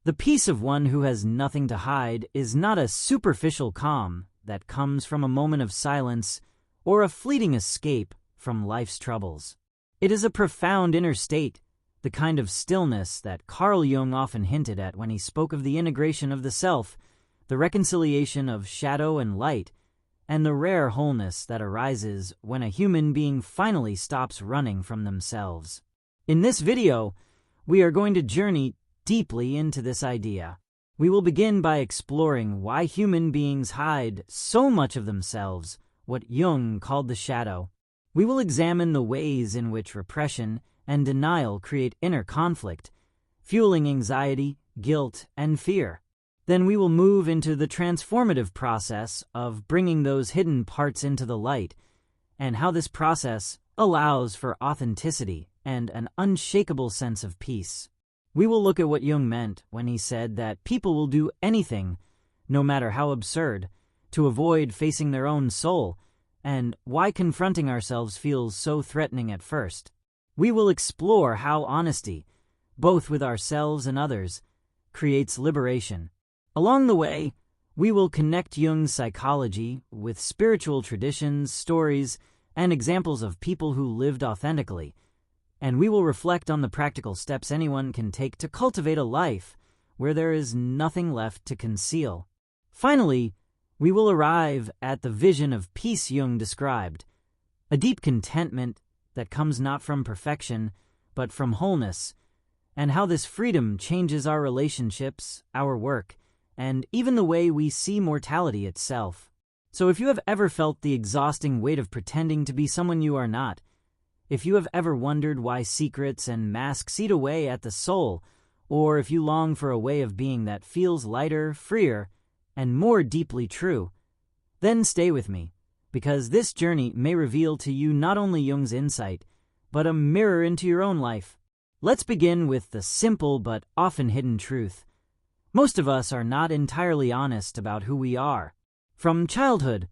The peace of one who has nothing to hide is not a superficial calm that comes from a moment of silence or a fleeting escape from life's troubles. It is a profound inner state, the kind of stillness that Carl Jung often hinted at when he spoke of the integration of the self, the reconciliation of shadow and light, and the rare wholeness that arises when a human being finally stops running from themselves. In this video, we are going to journey deeply into this idea. We will begin by exploring why human beings hide so much of themselves, what Jung called the shadow. We will examine the ways in which repression and denial create inner conflict, fueling anxiety, guilt, and fear. Then we will move into the transformative process of bringing those hidden parts into the light, and how this process allows for authenticity and an unshakable sense of peace. We will look at what Jung meant when he said that people will do anything, no matter how absurd, to avoid facing their own soul, and why confronting ourselves feels so threatening at first. We will explore how honesty, both with ourselves and others, creates liberation. Along the way, we will connect Jung's psychology with spiritual traditions, stories, and examples of people who lived authentically, and we will reflect on the practical steps anyone can take to cultivate a life where there is nothing left to conceal. Finally, we will arrive at the vision of peace Jung described, a deep contentment that comes not from perfection, but from wholeness, and how this freedom changes our relationships, our work, and even the way we see mortality itself. So if you have ever felt the exhausting weight of pretending to be someone you are not, if you have ever wondered why secrets and masks eat away at the soul, or if you long for a way of being that feels lighter, freer, and more deeply true, then stay with me, because this journey may reveal to you not only Jung's insight, but a mirror into your own life. Let's begin with the simple but often hidden truth. Most of us are not entirely honest about who we are. From childhood,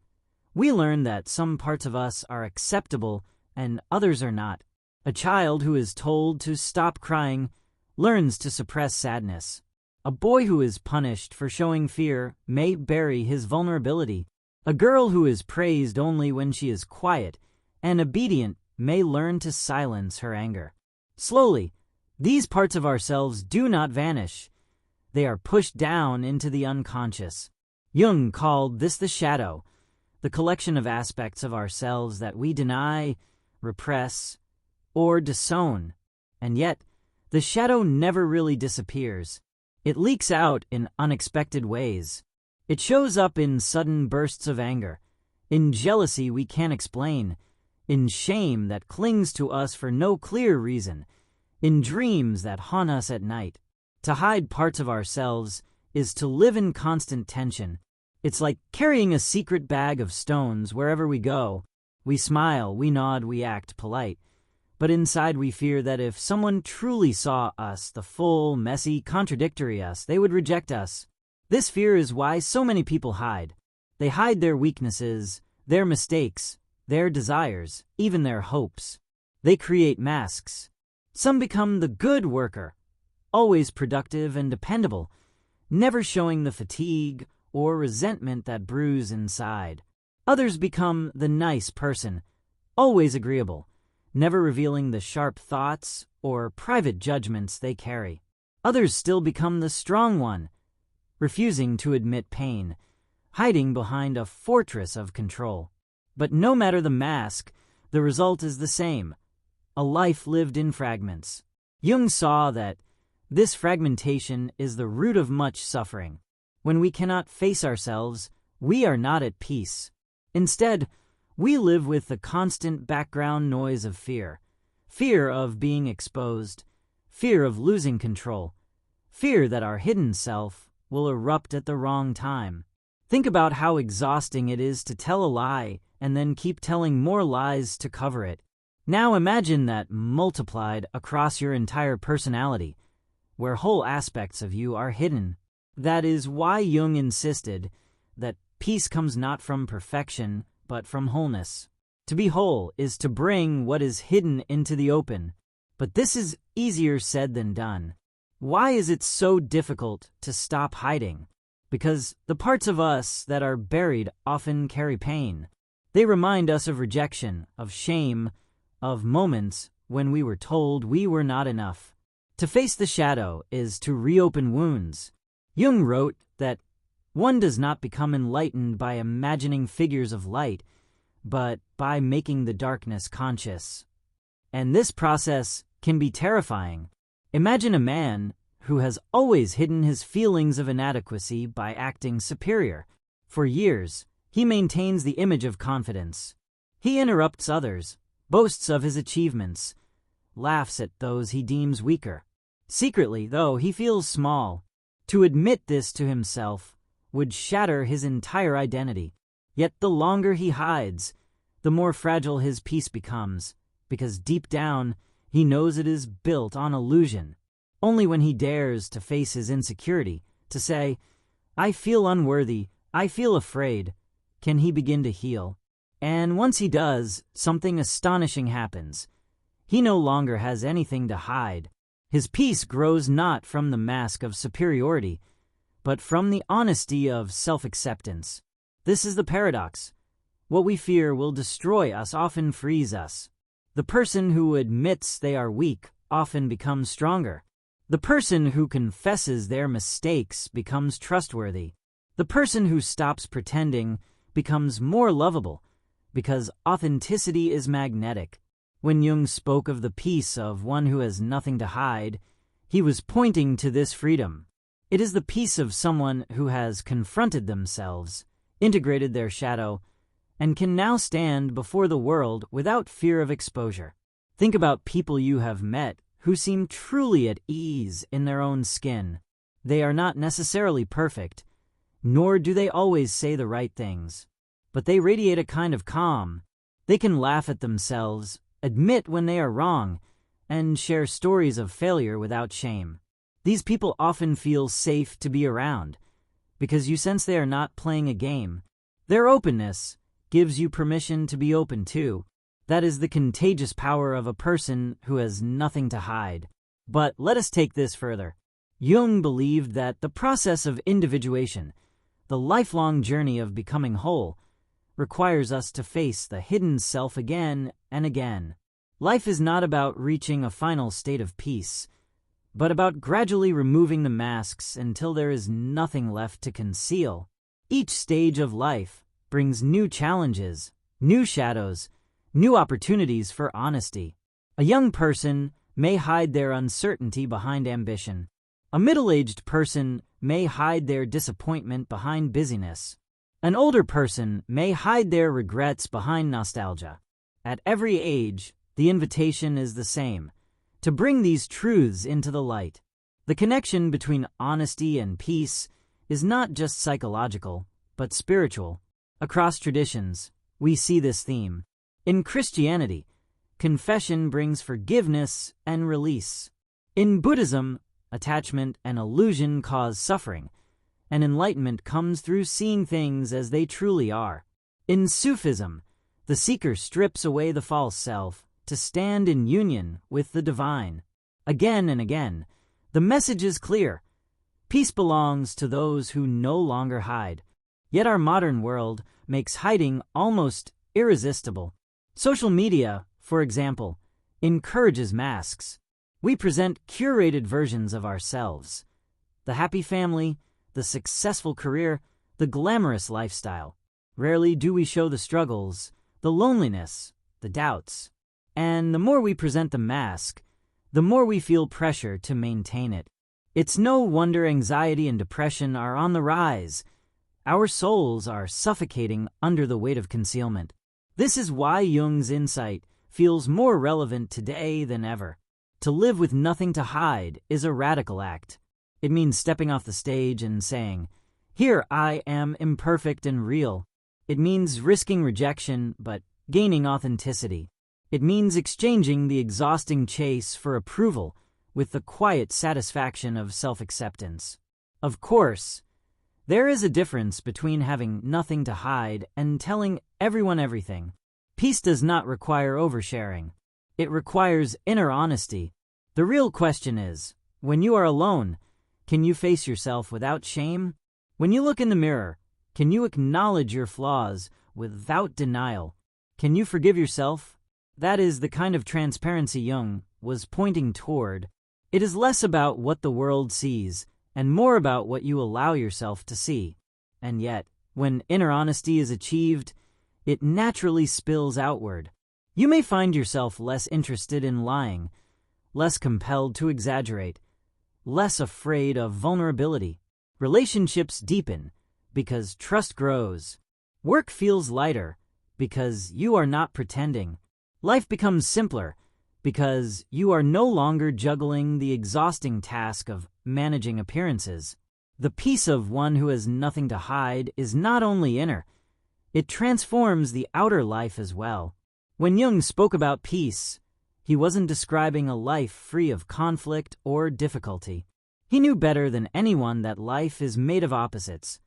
we learn that some parts of us are acceptable and others are not. A child who is told to stop crying learns to suppress sadness. A boy who is punished for showing fear may bury his vulnerability. A girl who is praised only when she is quiet and obedient may learn to silence her anger. Slowly, these parts of ourselves do not vanish. They are pushed down into the unconscious. Jung called this the shadow, the collection of aspects of ourselves that we deny, repress, or disown. And yet, the shadow never really disappears. It leaks out in unexpected ways. It shows up in sudden bursts of anger, in jealousy we can't explain, in shame that clings to us for no clear reason, in dreams that haunt us at night. To hide parts of ourselves is to live in constant tension. It's like carrying a secret bag of stones wherever we go. We smile, we nod, we act polite. But inside we fear that if someone truly saw us, the full, messy, contradictory us, they would reject us. This fear is why so many people hide. They hide their weaknesses, their mistakes, their desires, even their hopes. They create masks. Some become the good worker, always productive and dependable, never showing the fatigue or resentment that brews inside. Others become the nice person, always agreeable, never revealing the sharp thoughts or private judgments they carry. Others still become the strong one, refusing to admit pain, hiding behind a fortress of control. But no matter the mask, the result is the same, a life lived in fragments. Jung saw that this fragmentation is the root of much suffering. When we cannot face ourselves, we are not at peace. Instead, we live with the constant background noise of fear. Fear of being exposed, fear of losing control, fear that our hidden self will erupt at the wrong time. Think about how exhausting it is to tell a lie and then keep telling more lies to cover it. Now imagine that multiplied across your entire personality, where whole aspects of you are hidden. That is why Jung insisted that peace comes not from perfection, but from wholeness. To be whole is to bring what is hidden into the open, but this is easier said than done. Why is it so difficult to stop hiding? Because the parts of us that are buried often carry pain. They remind us of rejection, of shame, of moments when we were told we were not enough. To face the shadow is to reopen wounds. Jung wrote that one does not become enlightened by imagining figures of light, but by making the darkness conscious. And this process can be terrifying. Imagine a man who has always hidden his feelings of inadequacy by acting superior. For years, he maintains the image of confidence. He interrupts others, boasts of his achievements, laughs at those he deems weaker. Secretly, though, he feels small. To admit this to himself would shatter his entire identity. Yet the longer he hides, the more fragile his peace becomes, because deep down, he knows it is built on illusion. Only when he dares to face his insecurity, to say, "I feel unworthy, I feel afraid," can he begin to heal. And once he does, something astonishing happens. He no longer has anything to hide. His peace grows not from the mask of superiority, but from the honesty of self-acceptance. This is the paradox. What we fear will destroy us often frees us. The person who admits they are weak often becomes stronger. The person who confesses their mistakes becomes trustworthy. The person who stops pretending becomes more lovable, because authenticity is magnetic. When Jung spoke of the peace of one who has nothing to hide, he was pointing to this freedom. It is the peace of someone who has confronted themselves, integrated their shadow, and can now stand before the world without fear of exposure. Think about people you have met who seem truly at ease in their own skin. They are not necessarily perfect, nor do they always say the right things, but they radiate a kind of calm. They can laugh at themselves, admit when they are wrong, and share stories of failure without shame. These people often feel safe to be around, because you sense they are not playing a game. Their openness gives you permission to be open too. That is the contagious power of a person who has nothing to hide. But let us take this further. Jung believed that the process of individuation, the lifelong journey of becoming whole, requires us to face the hidden self again and again. Life is not about reaching a final state of peace, but about gradually removing the masks until there is nothing left to conceal. Each stage of life brings new challenges, new shadows, new opportunities for honesty. A young person may hide their uncertainty behind ambition. A middle-aged person may hide their disappointment behind busyness. An older person may hide their regrets behind nostalgia. At every age, the invitation is the same, to bring these truths into the light. The connection between honesty and peace is not just psychological, but spiritual. Across traditions, we see this theme. In Christianity, confession brings forgiveness and release. In Buddhism, attachment and illusion cause suffering, and enlightenment comes through seeing things as they truly are. In Sufism, the seeker strips away the false self to stand in union with the divine. Again and again, the message is clear. Peace belongs to those who no longer hide. Yet our modern world makes hiding almost irresistible. Social media, for example, encourages masks. We present curated versions of ourselves. The happy family, the successful career, the glamorous lifestyle. Rarely do we show the struggles, the loneliness, the doubts. And the more we present the mask, the more we feel pressure to maintain it. It's no wonder anxiety and depression are on the rise. Our souls are suffocating under the weight of concealment. This is why Jung's insight feels more relevant today than ever. To live with nothing to hide is a radical act. It means stepping off the stage and saying, "Here I am imperfect and real." It means risking rejection but gaining authenticity. It means exchanging the exhausting chase for approval with the quiet satisfaction of self-acceptance. Of course, there is a difference between having nothing to hide and telling everyone everything. Peace does not require oversharing. It requires inner honesty. The real question is, When you are alone, can you face yourself without shame? When you look in the mirror, can you acknowledge your flaws without denial? Can you forgive yourself? That is the kind of transparency Jung was pointing toward. It is less about what the world sees and more about what you allow yourself to see. And yet, when inner honesty is achieved, it naturally spills outward. You may find yourself less interested in lying, less compelled to exaggerate, less afraid of vulnerability. Relationships deepen because trust grows. Work feels lighter because you are not pretending. Life becomes simpler because you are no longer juggling the exhausting task of managing appearances. The peace of one who has nothing to hide is not only inner, it transforms the outer life as well. When Jung spoke about peace, he wasn't describing a life free of conflict or difficulty. He knew better than anyone that life is made of opposites.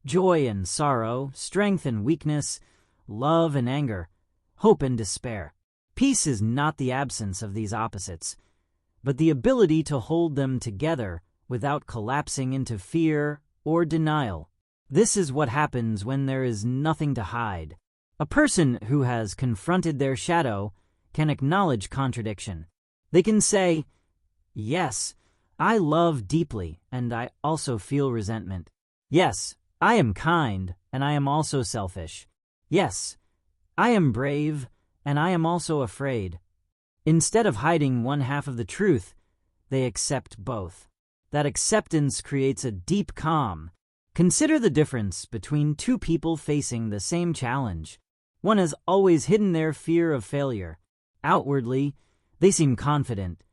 Joy and sorrow, strength and weakness, love and anger, hope and despair. Peace is not the absence of these opposites, but the ability to hold them together without collapsing into fear or denial. This is what happens when there is nothing to hide. A person who has confronted their shadow can acknowledge contradiction. They can say, "Yes, I love deeply, and I also feel resentment. Yes, I am kind, and I am also selfish. Yes, I am brave, and I am also afraid." Instead of hiding one half of the truth, they accept both. That acceptance creates a deep calm. Consider the difference between two people facing the same challenge. One has always hidden their fear of failure. Outwardly, they seem confident,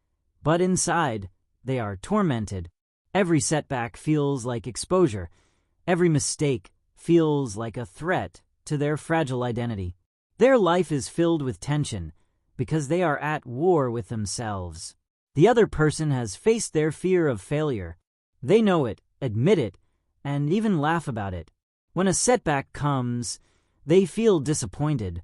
but inside, they are tormented. Every setback feels like exposure. Every mistake feels like a threat to their fragile identity. Their life is filled with tension because they are at war with themselves. The other person has faced their fear of failure. They know it, admit it, and even laugh about it. When a setback comes, they feel disappointed,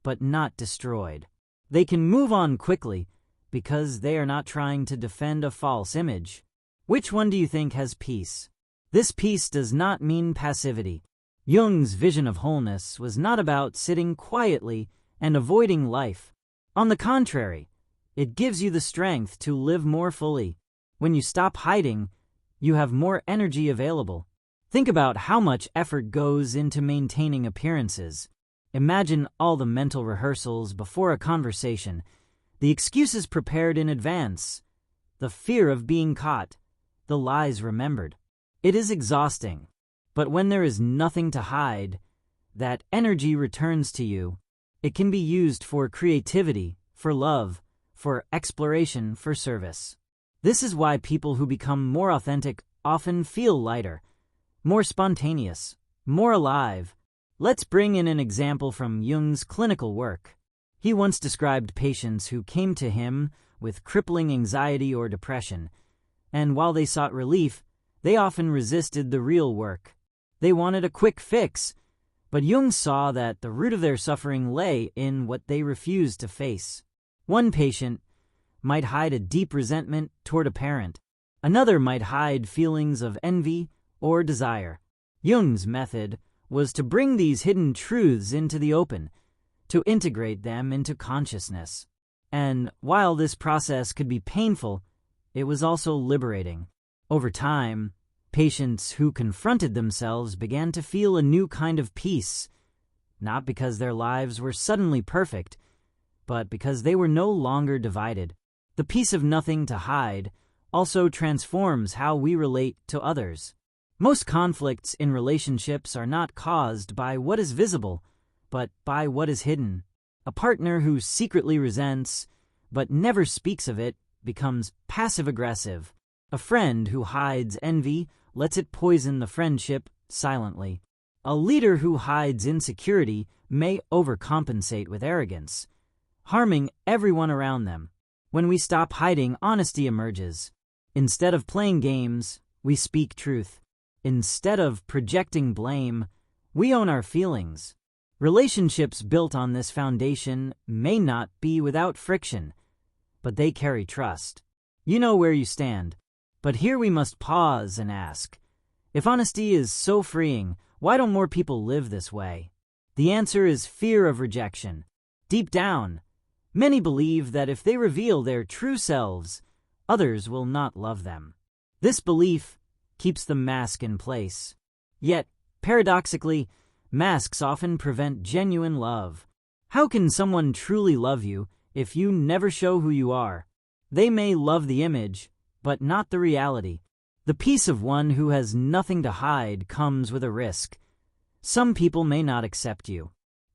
but not destroyed. They can move on quickly because they are not trying to defend a false image. Which one do you think has peace? This peace does not mean passivity. Jung's vision of wholeness was not about sitting quietly and avoiding life. On the contrary, it gives you the strength to live more fully. When you stop hiding, you have more energy available. Think about how much effort goes into maintaining appearances. Imagine all the mental rehearsals before a conversation, the excuses prepared in advance, the fear of being caught, the lies remembered. It is exhausting, but when there is nothing to hide, that energy returns to you. It can be used for creativity, for love, for exploration, for service. This is why people who become more authentic often feel lighter, more spontaneous, more alive. Let's bring in an example from Jung's clinical work. He once described patients who came to him with crippling anxiety or depression, and while they sought relief, they often resisted the real work. They wanted a quick fix, but Jung saw that the root of their suffering lay in what they refused to face. One patient might hide a deep resentment toward a parent. Another might hide feelings of envy or desire. Jung's method was to bring these hidden truths into the open, to integrate them into consciousness. And while this process could be painful, it was also liberating. Over time, patients who confronted themselves began to feel a new kind of peace, not because their lives were suddenly perfect, but because they were no longer divided. The peace of nothing to hide also transforms how we relate to others. Most conflicts in relationships are not caused by what is visible, but by what is hidden. A partner who secretly resents, but never speaks of it, becomes passive-aggressive. A friend who hides envy lets it poison the friendship silently. A leader who hides insecurity may overcompensate with arrogance, harming everyone around them. When we stop hiding, honesty emerges. Instead of playing games, we speak truth. Instead of projecting blame, we own our feelings. Relationships built on this foundation may not be without friction, but they carry trust. You know where you stand. But here we must pause and ask, if honesty is so freeing, why don't more people live this way? The answer is fear of rejection. Deep down, many believe that if they reveal their true selves, others will not love them. This belief keeps the mask in place. Yet, paradoxically, masks often prevent genuine love. How can someone truly love you if you never show who you are? They may love the image, but not the reality. The peace of one who has nothing to hide comes with a risk. Some people may not accept you,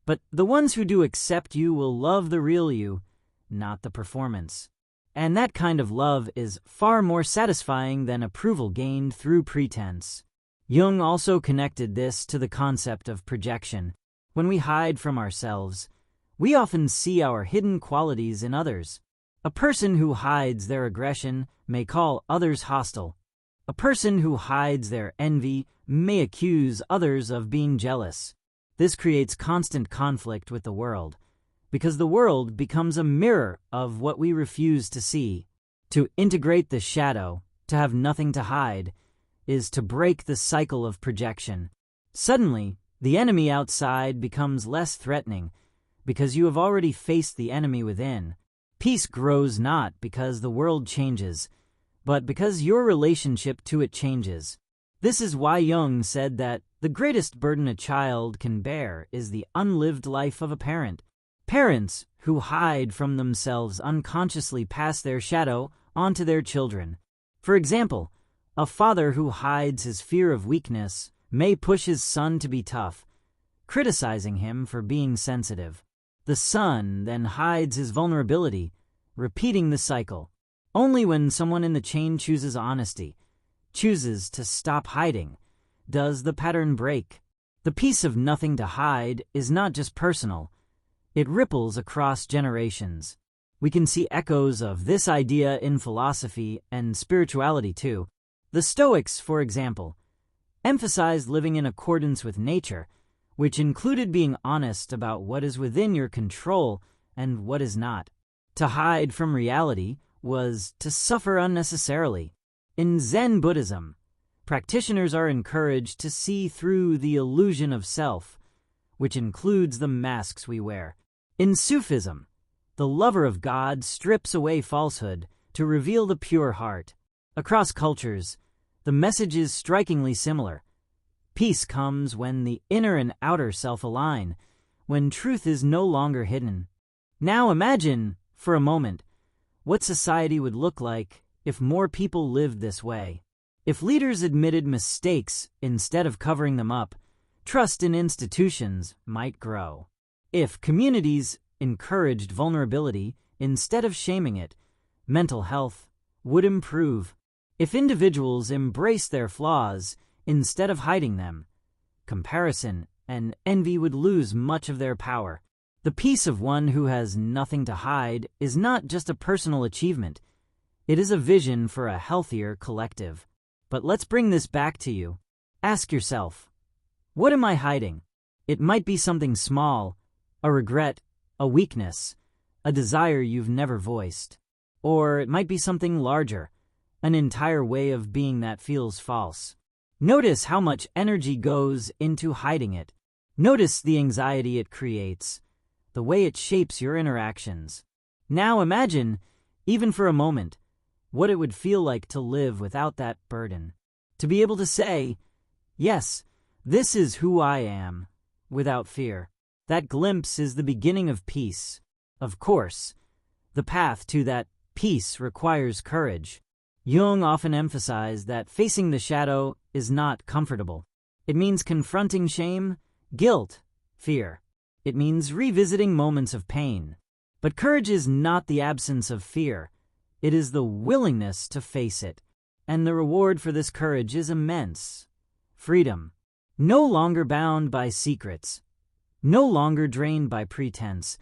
but the ones who do accept you will love the real you, not the performance. And that kind of love is far more satisfying than approval gained through pretense. Jung also connected this to the concept of projection. When we hide from ourselves, we often see our hidden qualities in others. A person who hides their aggression may call others hostile. A person who hides their envy may accuse others of being jealous. This creates constant conflict with the world, because the world becomes a mirror of what we refuse to see. To integrate the shadow, to have nothing to hide, is to break the cycle of projection. Suddenly, the enemy outside becomes less threatening, because you have already faced the enemy within. Peace grows not because the world changes, but because your relationship to it changes. This is why Jung said that the greatest burden a child can bear is the unlived life of a parent. Parents who hide from themselves unconsciously pass their shadow onto their children. For example, a father who hides his fear of weakness may push his son to be tough, criticizing him for being sensitive. The son then hides his vulnerability, repeating the cycle. Only when someone in the chain chooses honesty, chooses to stop hiding, does the pattern break. The peace of nothing to hide is not just personal, it ripples across generations. We can see echoes of this idea in philosophy and spirituality too. The Stoics, for example, emphasized living in accordance with nature, which included being honest about what is within your control and what is not. To hide from reality was to suffer unnecessarily. In Zen Buddhism, practitioners are encouraged to see through the illusion of self, which includes the masks we wear. In Sufism, the lover of God strips away falsehood to reveal the pure heart. Across cultures, the message is strikingly similar. Peace comes when the inner and outer self align, when truth is no longer hidden. Now imagine, for a moment, what society would look like if more people lived this way. If leaders admitted mistakes instead of covering them up, trust in institutions might grow. If communities encouraged vulnerability instead of shaming it, mental health would improve. If individuals embrace their flaws instead of hiding them, comparison and envy would lose much of their power. The peace of one who has nothing to hide is not just a personal achievement. It is a vision for a healthier collective. But let's bring this back to you. Ask yourself, what am I hiding? It might be something small, a regret, a weakness, a desire you've never voiced. Or it might be something larger, an entire way of being that feels false. Notice how much energy goes into hiding it. Notice the anxiety it creates, the way it shapes your interactions. Now imagine, even for a moment, what it would feel like to live without that burden. To be able to say, yes, this is who I am, without fear. That glimpse is the beginning of peace. Of course, the path to that peace requires courage. Jung often emphasized that facing the shadow is not comfortable. It means confronting shame, guilt, fear. It means revisiting moments of pain. But courage is not the absence of fear. It is the willingness to face it. And the reward for this courage is immense. Freedom. No longer bound by secrets. No longer drained by pretense.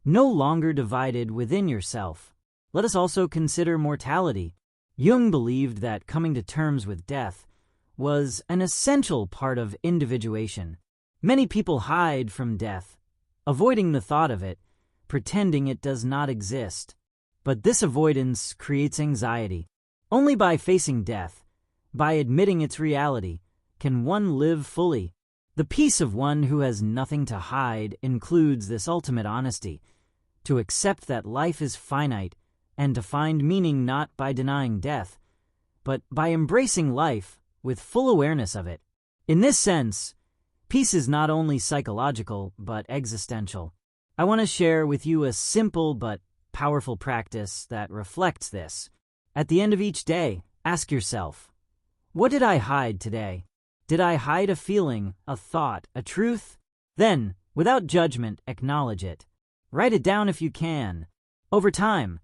No longer divided within yourself. Let us also consider mortality. Jung believed that coming to terms with death was an essential part of individuation. Many people hide from death, avoiding the thought of it, pretending it does not exist. But this avoidance creates anxiety. Only by facing death, by admitting its reality, can one live fully. The peace of one who has nothing to hide includes this ultimate honesty, to accept that life is finite and to find meaning not by denying death, but by embracing life with full awareness of it. In this sense, peace is not only psychological but existential. I want to share with you a simple but powerful practice that reflects this. At the end of each day, ask yourself, what did I hide today? Did I hide a feeling, a thought, a truth? Then, without judgment, acknowledge it. Write it down if you can. Over time,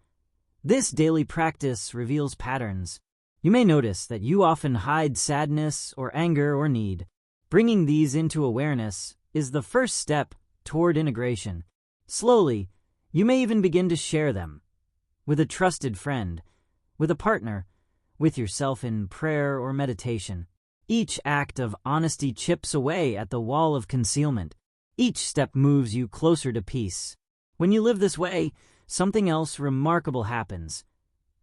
this daily practice reveals patterns. You may notice that you often hide sadness or anger or need. Bringing these into awareness is the first step toward integration. Slowly, you may even begin to share them with a trusted friend, with a partner, with yourself in prayer or meditation. Each act of honesty chips away at the wall of concealment. Each step moves you closer to peace. When you live this way, something else remarkable happens.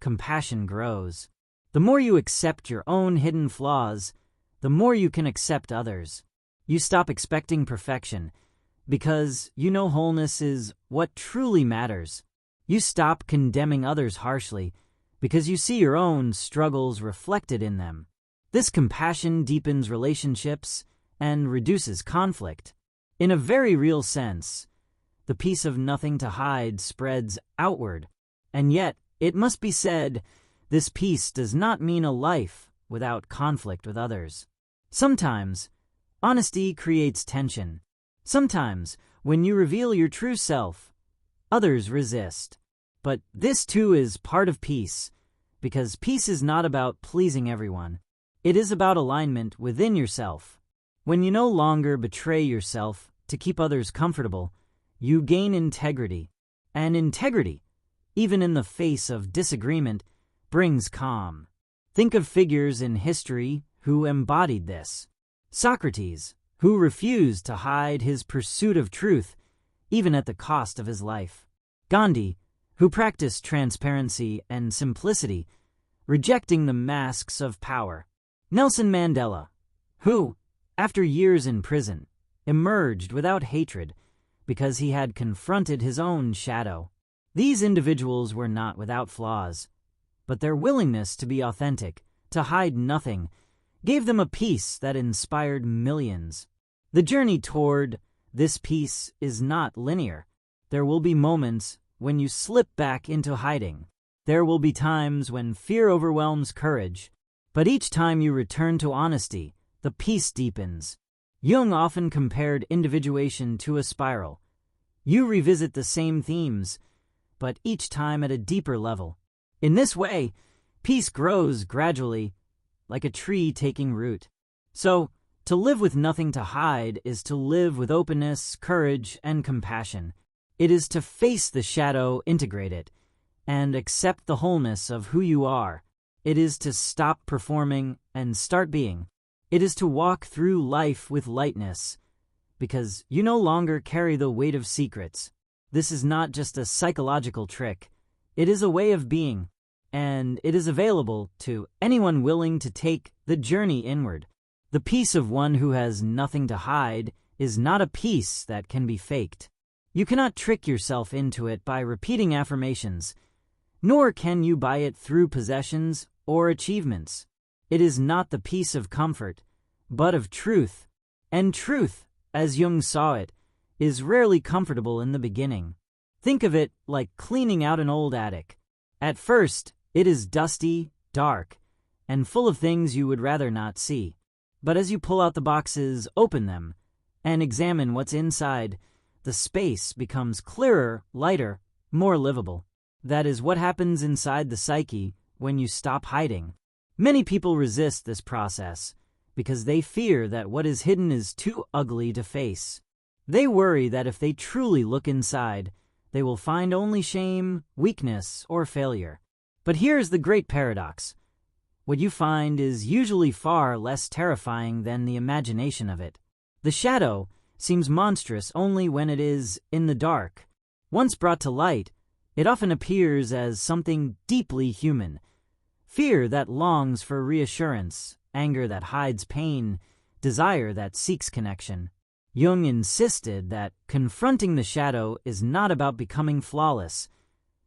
Compassion grows. The more you accept your own hidden flaws, the more you can accept others. You stop expecting perfection, because you know wholeness is what truly matters. You stop condemning others harshly, because you see your own struggles reflected in them. This compassion deepens relationships and reduces conflict. In a very real sense, the peace of nothing to hide spreads outward. And yet, it must be said, this peace does not mean a life without conflict with others. Sometimes, honesty creates tension. Sometimes, when you reveal your true self, others resist. But this too is part of peace, because peace is not about pleasing everyone. It is about alignment within yourself. When you no longer betray yourself to keep others comfortable, you gain integrity. And integrity, even in the face of disagreement, brings calm. Think of figures in history who embodied this. Socrates, who refused to hide his pursuit of truth, even at the cost of his life. Gandhi, who practiced transparency and simplicity, rejecting the masks of power. Nelson Mandela, who, after years in prison, emerged without hatred because he had confronted his own shadow. These individuals were not without flaws, but their willingness to be authentic, to hide nothing, gave them a peace that inspired millions. The journey toward this peace is not linear. There will be moments when you slip back into hiding. There will be times when fear overwhelms courage. But each time you return to honesty, the peace deepens. Jung often compared individuation to a spiral. You revisit the same themes, but each time at a deeper level. In this way, peace grows gradually, like a tree taking root. So, to live with nothing to hide is to live with openness, courage, and compassion. It is to face the shadow, integrate it, and accept the wholeness of who you are. It is to stop performing and start being. It is to walk through life with lightness, because you no longer carry the weight of secrets. This is not just a psychological trick. It is a way of being, and it is available to anyone willing to take the journey inward. The peace of one who has nothing to hide is not a peace that can be faked. You cannot trick yourself into it by repeating affirmations, nor can you buy it through possessions or achievements. It is not the peace of comfort, but of truth. And truth, as Jung saw it, is rarely comfortable in the beginning. Think of it like cleaning out an old attic. At first, it is dusty, dark, and full of things you would rather not see. But as you pull out the boxes, open them, and examine what's inside, the space becomes clearer, lighter, more livable. That is what happens inside the psyche when you stop hiding. Many people resist this process because they fear that what is hidden is too ugly to face. They worry that if they truly look inside, they will find only shame, weakness, or failure. But here's the great paradox. What you find is usually far less terrifying than the imagination of it. The shadow seems monstrous only when it is in the dark. Once brought to light, It often appears as something deeply human. Fear that longs for reassurance, anger that hides pain, desire that seeks connection. Jung insisted that confronting the shadow is not about becoming flawless,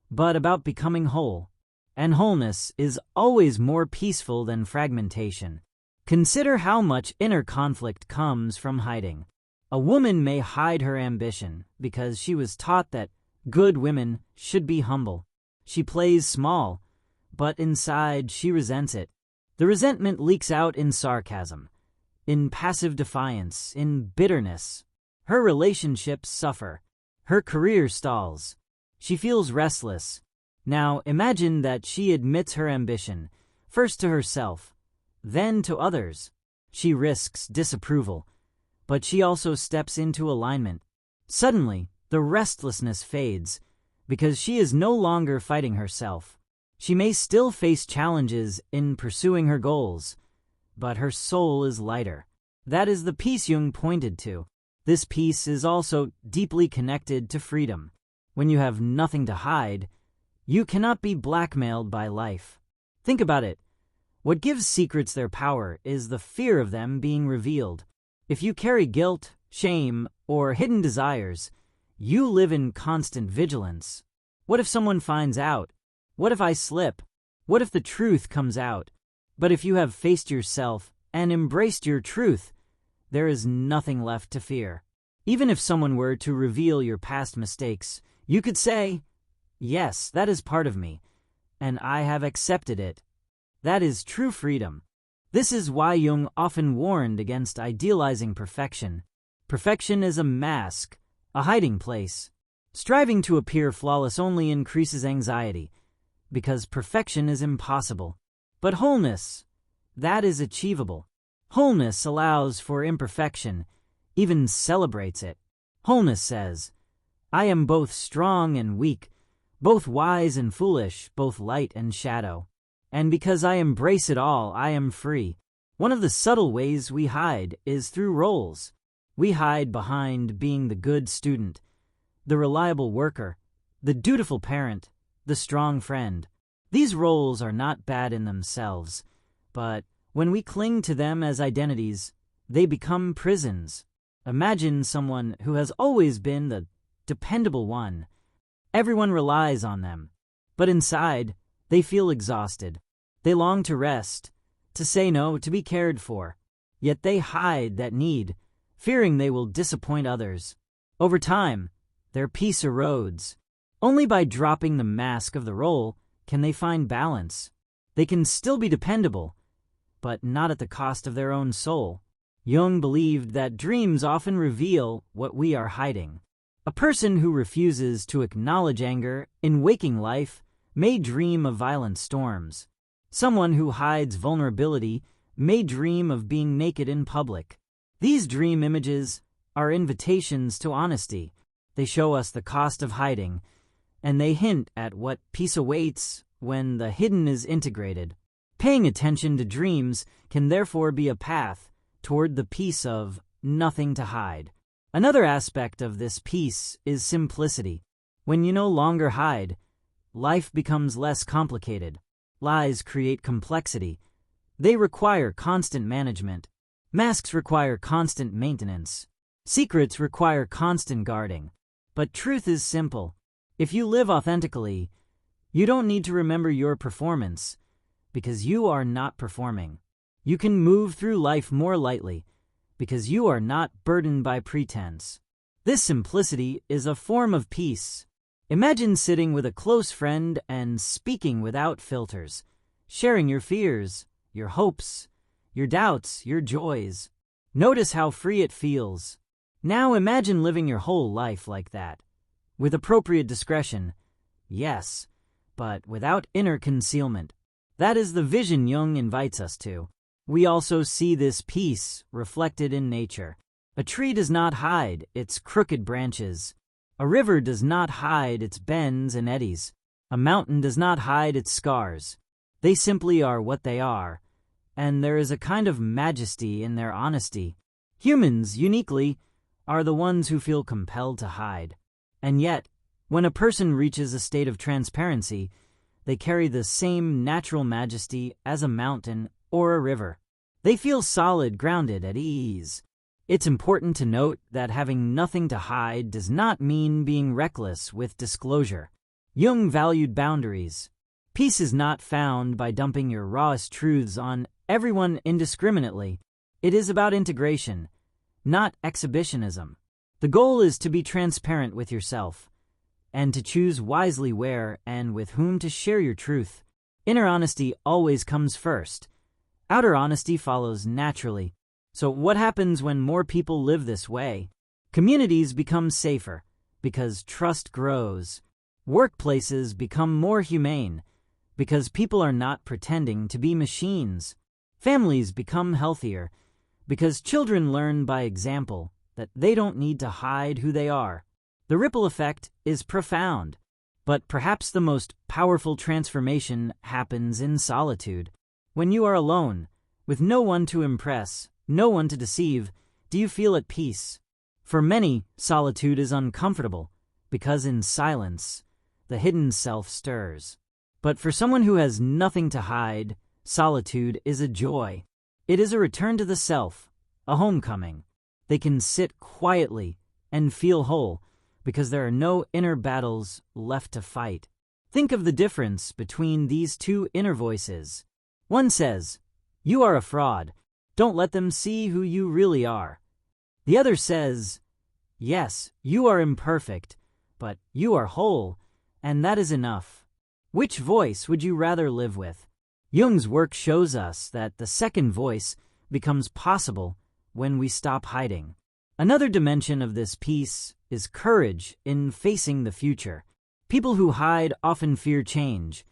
but about becoming whole. And wholeness is always more peaceful than fragmentation. Consider how much inner conflict comes from hiding. A woman may hide her ambition because she was taught that good women should be humble. She plays small, but inside she resents it. The resentment leaks out in sarcasm, in passive defiance, in bitterness. Her relationships suffer. Her career stalls. She feels restless. Now imagine that she admits her ambition, first to herself, then to others. She risks disapproval, but she also steps into alignment. Suddenly, the restlessness fades, because she is no longer fighting herself. She may still face challenges in pursuing her goals, but her soul is lighter. That is the peace Jung pointed to. This peace is also deeply connected to freedom. When you have nothing to hide, you cannot be blackmailed by life. Think about it. What gives secrets their power is the fear of them being revealed. If you carry guilt, shame, or hidden desires, you live in constant vigilance. What if someone finds out? What if I slip? What if the truth comes out? But if you have faced yourself and embraced your truth, there is nothing left to fear. Even if someone were to reveal your past mistakes, you could say, "Yes, that is part of me, and I have accepted it." That is true freedom. This is why Jung often warned against idealizing perfection. Perfection is a mask, a hiding place. Striving to appear flawless only increases anxiety, because perfection is impossible. But wholeness, that is achievable. Wholeness allows for imperfection, even celebrates it. Wholeness says, "I am both strong and weak, both wise and foolish, both light and shadow. And because I embrace it all, I am free." One of the subtle ways we hide is through roles. We hide behind being the good student, the reliable worker, the dutiful parent, the strong friend. These roles are not bad in themselves, but when we cling to them as identities, they become prisons. Imagine someone who has always been the dependable one. Everyone relies on them, but inside, they feel exhausted. They long to rest, to say no, to be cared for. Yet they hide that need, fearing they will disappoint others. Over time, their peace erodes. Only by dropping the mask of the role can they find balance. They can still be dependable, but not at the cost of their own soul. Jung believed that dreams often reveal what we are hiding. A person who refuses to acknowledge anger in waking life may dream of violent storms. Someone who hides vulnerability may dream of being naked in public. These dream images are invitations to honesty. They show us the cost of hiding, and they hint at what peace awaits when the hidden is integrated. Paying attention to dreams can therefore be a path toward the peace of nothing to hide. Another aspect of this peace is simplicity. When you no longer hide, life becomes less complicated. Lies create complexity. They require constant management. Masks require constant maintenance. Secrets require constant guarding. But truth is simple. If you live authentically, you don't need to remember your performance, because you are not performing. You can move through life more lightly, because you are not burdened by pretense. This simplicity is a form of peace. Imagine sitting with a close friend and speaking without filters, sharing your fears, your hopes, your doubts, your joys. Notice how free it feels. Now imagine living your whole life like that, with appropriate discretion, yes, but without inner concealment. That is the vision Jung invites us to. We also see this peace reflected in nature. A tree does not hide its crooked branches. A river does not hide its bends and eddies. A mountain does not hide its scars. They simply are what they are, and there is a kind of majesty in their honesty. Humans, uniquely, are the ones who feel compelled to hide. And yet, When a person reaches a state of transparency, they carry the same natural majesty as a mountain or a river. They feel solid, grounded, at ease. It's important to note that having nothing to hide does not mean being reckless with disclosure. Jung valued boundaries. Peace is not found by dumping your rawest truths on everyone indiscriminately. It is about integration, not exhibitionism. The goal is to be transparent with yourself, and to choose wisely where and with whom to share your truth. Inner honesty always comes first. Outer honesty follows naturally. So what happens when more people live this way? Communities become safer because trust grows. Workplaces become more humane because people are not pretending to be machines. Families become healthier because children learn by example that they don't need to hide who they are. The ripple effect is profound, but perhaps the most powerful transformation happens in solitude. When you are alone, with no one to impress, no one to deceive, do you feel at peace? For many, solitude is uncomfortable because in silence, the hidden self stirs. But for someone who has nothing to hide, solitude is a joy. It is a return to the self, a homecoming. They can sit quietly and feel whole because there are no inner battles left to fight. Think of the difference between these two inner voices. One says, "You are a fraud. Don't let them see who you really are." The other says, "Yes, you are imperfect, but you are whole, and that is enough." Which voice would you rather live with? Jung's work shows us that the second voice becomes possible when we stop hiding. Another dimension of this peace is courage in facing the future. People who hide often fear change,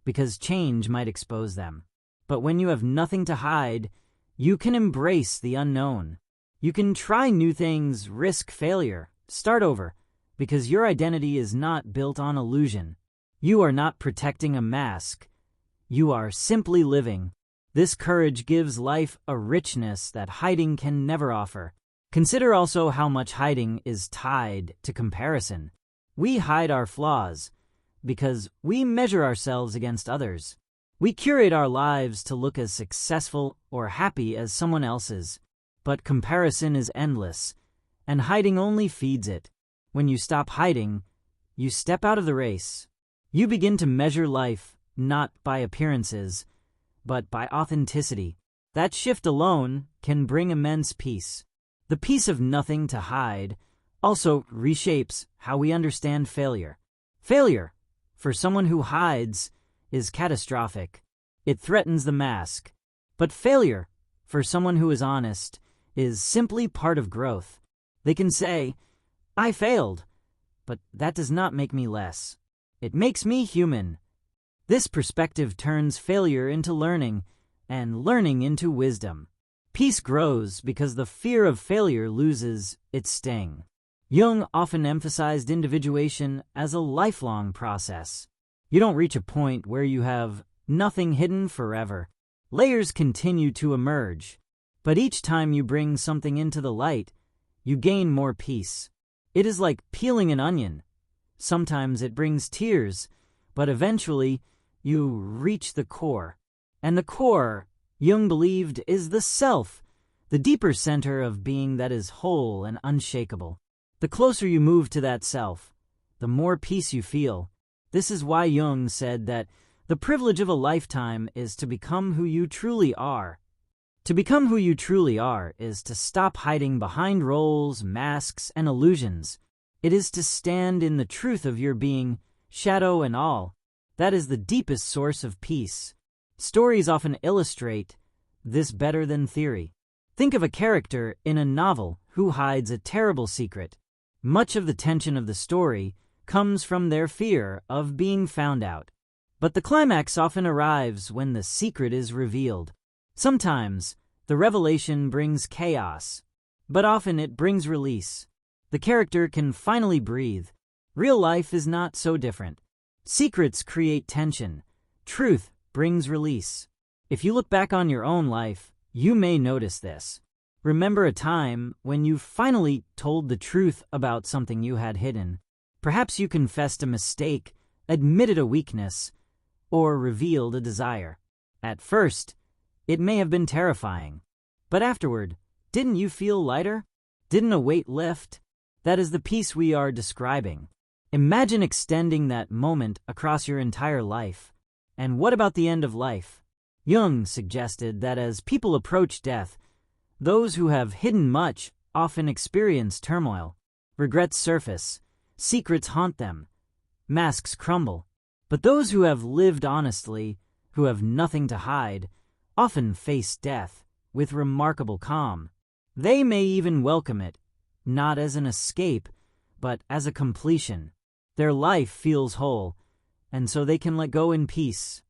because change might expose them. But when you have nothing to hide, you can embrace the unknown. You can try new things, risk failure, start over, because your identity is not built on illusion. You are not protecting a mask. You are simply living. This courage gives life a richness that hiding can never offer. Consider also how much hiding is tied to comparison. We hide our flaws because we measure ourselves against others. We curate our lives to look as successful or happy as someone else's. But comparison is endless, and hiding only feeds it. When you stop hiding, you step out of the race. You begin to measure life not by appearances, but by authenticity. That shift alone can bring immense peace. The peace of nothing to hide also reshapes how we understand failure. Failure, for someone who hides, is catastrophic. It threatens the mask. But failure, for someone who is honest, is simply part of growth. They can say, "I failed," but that does not make me less. It makes me human. This perspective turns failure into learning, and learning into wisdom. Peace grows because the fear of failure loses its sting. Jung often emphasized individuation as a lifelong process. You don't reach a point where you have nothing hidden forever. Layers continue to emerge, but each time you bring something into the light, you gain more peace. It is like peeling an onion. Sometimes it brings tears, but eventually you reach the core. And the core, Jung believed, is the self, the deeper center of being that is whole and unshakable. The closer you move to that self, the more peace you feel. This is why Jung said that the privilege of a lifetime is to become who you truly are. To become who you truly are is to stop hiding behind roles, masks, and illusions. It is to stand in the truth of your being, shadow and all. That is the deepest source of peace. Stories often illustrate this better than theory. Think of a character in a novel who hides a terrible secret. Much of the tension of the story comes from their fear of being found out. But the climax often arrives when the secret is revealed. Sometimes the revelation brings chaos, but often it brings release. The character can finally breathe. Real life is not so different. Secrets create tension. Truth brings release. If you look back on your own life, you may notice this. Remember a time when you finally told the truth about something you had hidden. Perhaps you confessed a mistake, admitted a weakness, or revealed a desire. At first, it may have been terrifying. But afterward, didn't you feel lighter? Didn't a weight lift? That is the peace we are describing. Imagine extending that moment across your entire life. And what about the end of life? Jung suggested that as people approach death, those who have hidden much often experience turmoil. Regrets surface, secrets haunt them, masks crumble. But those who have lived honestly, who have nothing to hide, often face death with remarkable calm. They may even welcome it, not as an escape, but as a completion. Their life feels whole, and so they can let go in peace.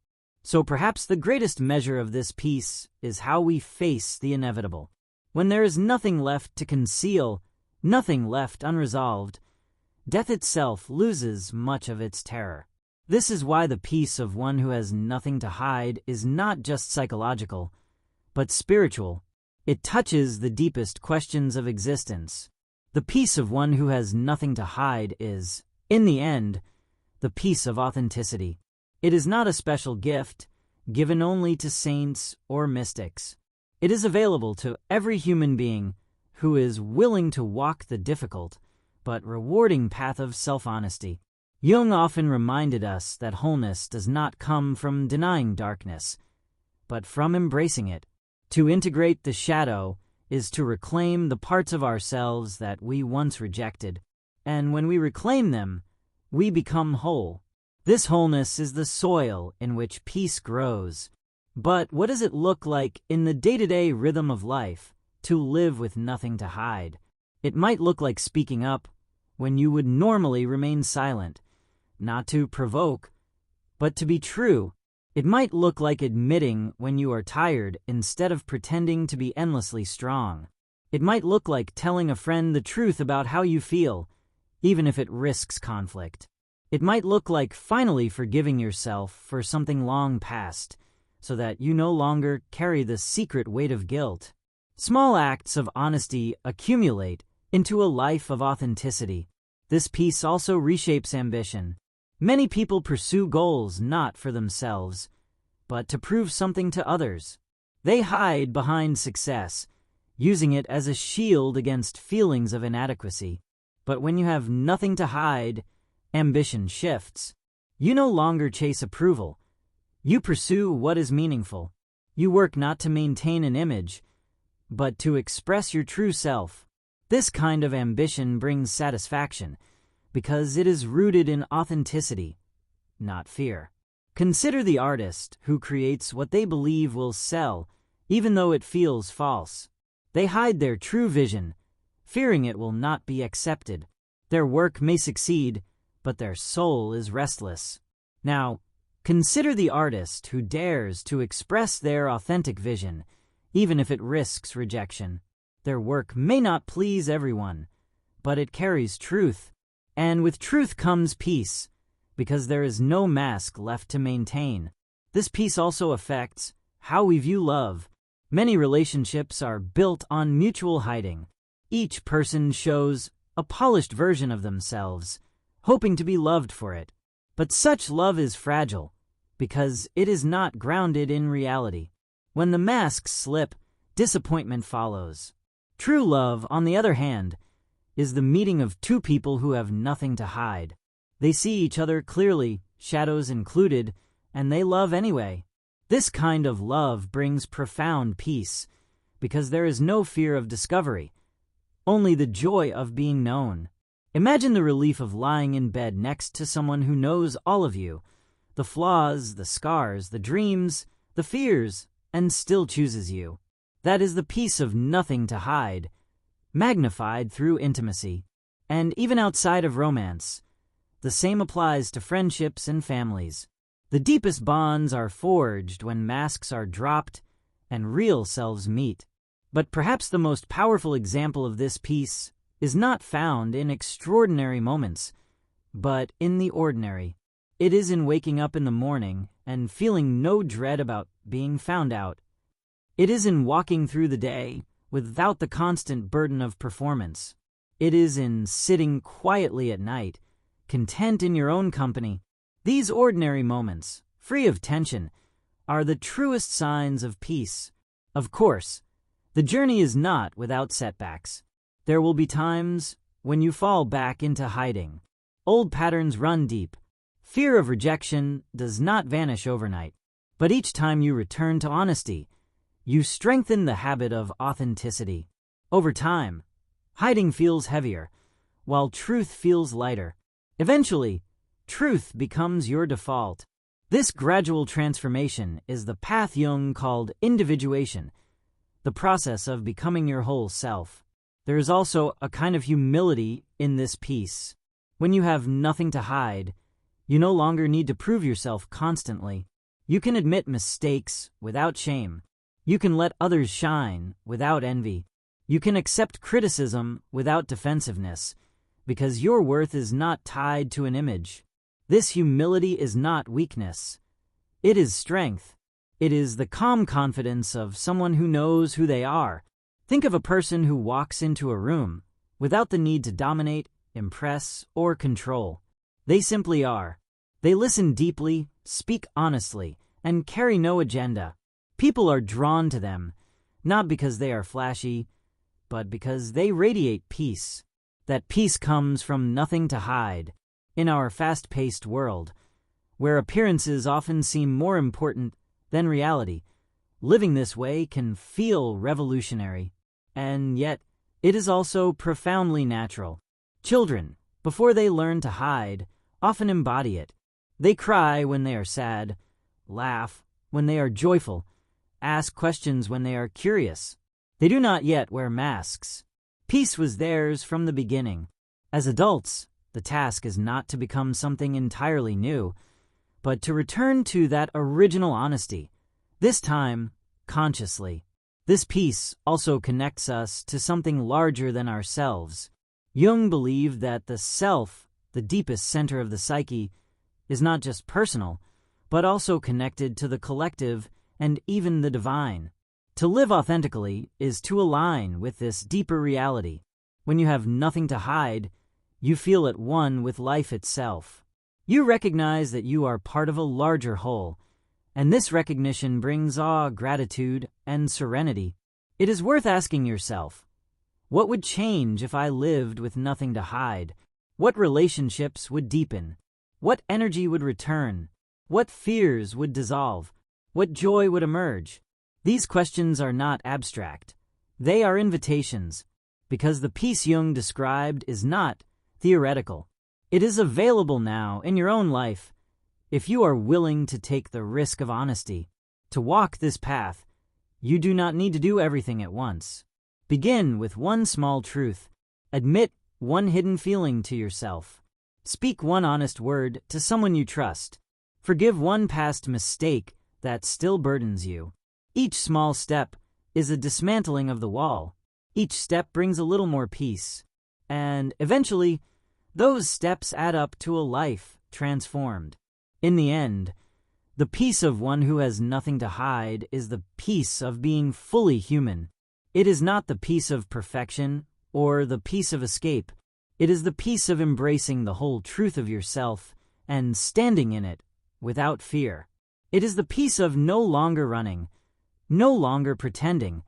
So perhaps the greatest measure of this peace is how we face the inevitable. When there is nothing left to conceal, nothing left unresolved, death itself loses much of its terror. This is why the peace of one who has nothing to hide is not just psychological, but spiritual. It touches the deepest questions of existence. The peace of one who has nothing to hide is, in the end, the peace of authenticity. It is not a special gift, given only to saints or mystics. It is available to every human being who is willing to walk the difficult but rewarding path of self-honesty. Jung often reminded us that wholeness does not come from denying darkness, but from embracing it. To integrate the shadow is to reclaim the parts of ourselves that we once rejected, and when we reclaim them, we become whole. This wholeness is the soil in which peace grows. But what does it look like in the day-to-day rhythm of life to live with nothing to hide? It might look like speaking up when you would normally remain silent, not to provoke, but to be true. It might look like admitting when you are tired instead of pretending to be endlessly strong. It might look like telling a friend the truth about how you feel, even if it risks conflict. It might look like finally forgiving yourself for something long past, so that you no longer carry the secret weight of guilt. Small acts of honesty accumulate into a life of authenticity. This peace also reshapes ambition. Many people pursue goals not for themselves, but to prove something to others. They hide behind success, using it as a shield against feelings of inadequacy. But when you have nothing to hide, ambition shifts. You no longer chase approval. You pursue what is meaningful. You work not to maintain an image, but to express your true self. This kind of ambition brings satisfaction, because it is rooted in authenticity, not fear. Consider the artist who creates what they believe will sell, even though it feels false. They hide their true vision, fearing it will not be accepted. Their work may succeed, but their soul is restless. Now, consider the artist who dares to express their authentic vision, even if it risks rejection. Their work may not please everyone, but it carries truth. And with truth comes peace, because there is no mask left to maintain. This peace also affects how we view love. Many relationships are built on mutual hiding. Each person shows a polished version of themselves, hoping to be loved for it. But such love is fragile, because it is not grounded in reality. When the masks slip, disappointment follows. True love, on the other hand, is the meeting of two people who have nothing to hide. They see each other clearly, shadows included, and they love anyway. This kind of love brings profound peace, because there is no fear of discovery, only the joy of being known. Imagine the relief of lying in bed next to someone who knows all of you, the flaws, the scars, the dreams, the fears, and still chooses you. That is the peace of nothing to hide, magnified through intimacy. And even outside of romance, the same applies to friendships and families. The deepest bonds are forged when masks are dropped and real selves meet. But perhaps the most powerful example of this peace is not found in extraordinary moments, but in the ordinary. It is in waking up in the morning and feeling no dread about being found out. It is in walking through the day without the constant burden of performance. It is in sitting quietly at night, content in your own company. These ordinary moments, free of tension, are the truest signs of peace. Of course, the journey is not without setbacks. There will be times when you fall back into hiding. Old patterns run deep. Fear of rejection does not vanish overnight. But each time you return to honesty, you strengthen the habit of authenticity. Over time, hiding feels heavier, while truth feels lighter. Eventually, truth becomes your default. This gradual transformation is the path Jung called individuation, the process of becoming your whole self. There is also a kind of humility in this peace. When you have nothing to hide, you no longer need to prove yourself constantly. You can admit mistakes without shame. You can let others shine without envy. You can accept criticism without defensiveness, because your worth is not tied to an image. This humility is not weakness. It is strength. It is the calm confidence of someone who knows who they are. Think of a person who walks into a room without the need to dominate, impress, or control. They simply are. They listen deeply, speak honestly, and carry no agenda. People are drawn to them, not because they are flashy, but because they radiate peace. That peace comes from nothing to hide. In our fast-paced world, where appearances often seem more important than reality, living this way can feel revolutionary. And yet, it is also profoundly natural. Children, before they learn to hide, often embody it. They cry when they are sad, laugh when they are joyful, ask questions when they are curious. They do not yet wear masks. Peace was theirs from the beginning. As adults, the task is not to become something entirely new, but to return to that original honesty, this time consciously. This peace also connects us to something larger than ourselves. Jung believed that the self, the deepest center of the psyche, is not just personal, but also connected to the collective and even the divine. To live authentically is to align with this deeper reality. When you have nothing to hide, you feel at one with life itself. You recognize that you are part of a larger whole, and this recognition brings awe, gratitude, and serenity. It is worth asking yourself, what would change if I lived with nothing to hide? What relationships would deepen? What energy would return? What fears would dissolve? What joy would emerge? These questions are not abstract. They are invitations, because the peace Jung described is not theoretical. It is available now in your own life, if you are willing to take the risk of honesty. To walk this path, you do not need to do everything at once. Begin with one small truth. Admit one hidden feeling to yourself. Speak one honest word to someone you trust. Forgive one past mistake that still burdens you. Each small step is a dismantling of the wall. Each step brings a little more peace. And eventually, those steps add up to a life transformed. In the end, the peace of one who has nothing to hide is the peace of being fully human. It is not the peace of perfection or the peace of escape. It is the peace of embracing the whole truth of yourself and standing in it without fear. It is the peace of no longer running, no longer pretending,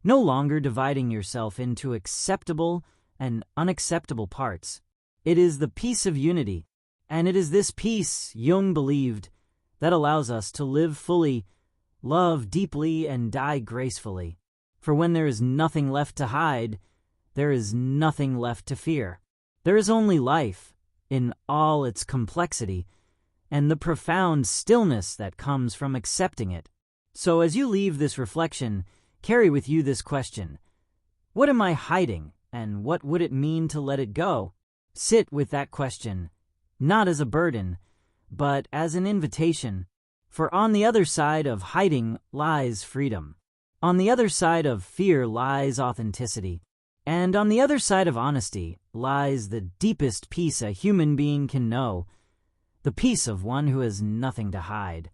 no longer dividing yourself into acceptable and unacceptable parts. It is the peace of unity, and it is this peace, Jung believed, that allows us to live fully, love deeply, and die gracefully. For when there is nothing left to hide, there is nothing left to fear. There is only life, in all its complexity, and the profound stillness that comes from accepting it. So as you leave this reflection, carry with you this question: what am I hiding, and what would it mean to let it go? Sit with that question, not as a burden, but as an invitation. For on the other side of hiding lies freedom. On the other side of fear lies authenticity. And on the other side of honesty lies the deepest peace a human being can know, the peace of one who has nothing to hide.